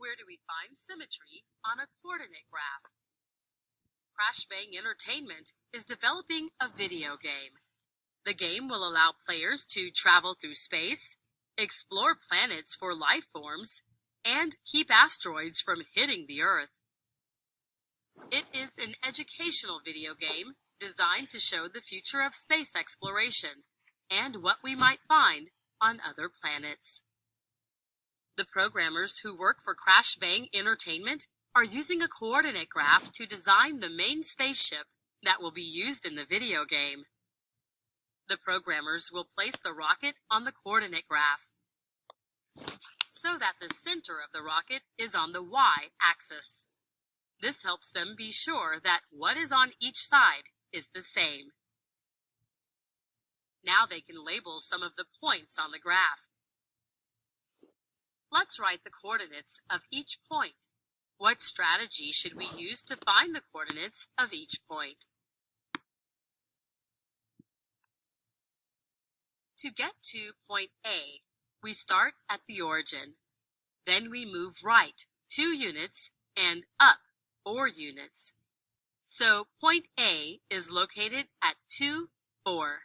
Where do we find symmetry on a coordinate graph? Crash Bang Entertainment is developing a video game. The game will allow players to travel through space, explore planets for life forms, and keep asteroids from hitting the Earth. It is an educational video game designed to show the future of space exploration and what we might find on other planets. The programmers who work for Crash Bang Entertainment are using a coordinate graph to design the main spaceship that will be used in the video game. The programmers will place the rocket on the coordinate graph so that the center of the rocket is on the y-axis. This helps them be sure that what is on each side is the same. Now they can label some of the points on the graph. Let's write the coordinates of each point. What strategy should we use to find the coordinates of each point? To get to point A, we start at the origin. Then we move right 2 units and up 4 units. So point A is located at 2, 4.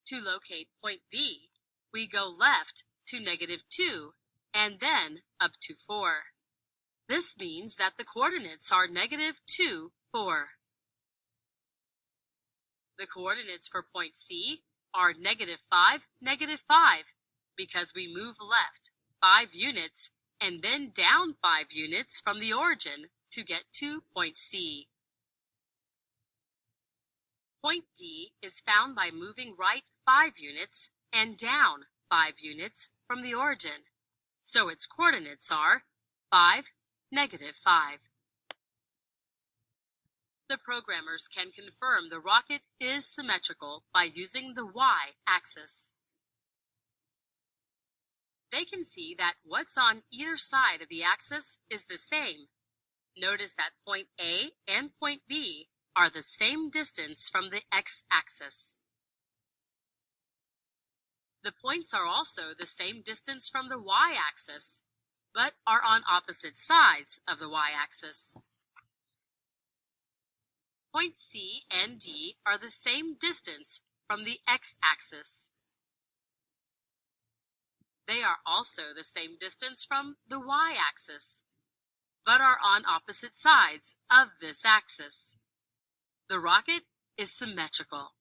To locate point B, we go left to -2 and then up to 4. This means that the coordinates are -2, 4. The coordinates for point C are -5, -5, because we move left 5 units and then down 5 units from the origin to get to point C. Point D is found by moving right 5 units and down 5 units from the origin, so its coordinates are 5, -5. The programmers can confirm the rocket is symmetrical by using the y-axis. They can see that what's on either side of the axis is the same. Notice that point A and point B are the same distance from the x-axis. The points are also the same distance from the y-axis, but are on opposite sides of the y-axis. Points C and D are the same distance from the x-axis. They are also the same distance from the y-axis, but are on opposite sides of this axis. The rocket is symmetrical.